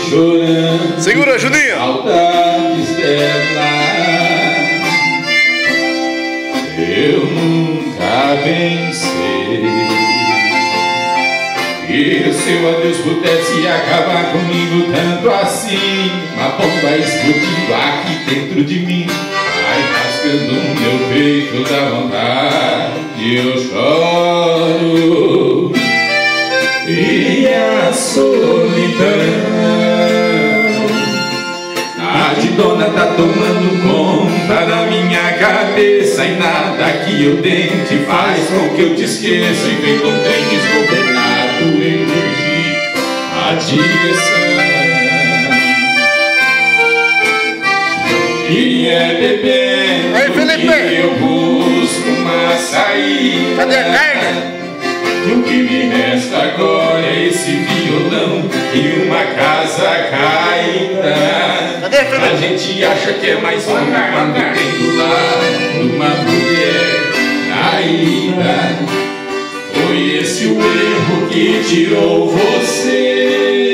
chorando. Segura, Juninho. Saudades dela. Eu nunca pensei que o seu adeus pudesse acabar comigo tanto assim. Uma bomba explodindo aqui dentro de mim, vai rasgando o meu peito da vontade. Eu choro e a solidão, a de dona tá tomando conta da minha cabeça, e nada que eu tente faz com que eu te esqueça. E feito um trem desgovernado, eu perdi a direção. E é bebendo Aí, Felipe, que eu busco uma saída. Cadê a carne? E o que me resta agora é esse violão e uma casa caída. Cadê, Felipe? A gente acha que é mais um quando tem do lado uma mulher caída. Foi esse o erro que tirou você.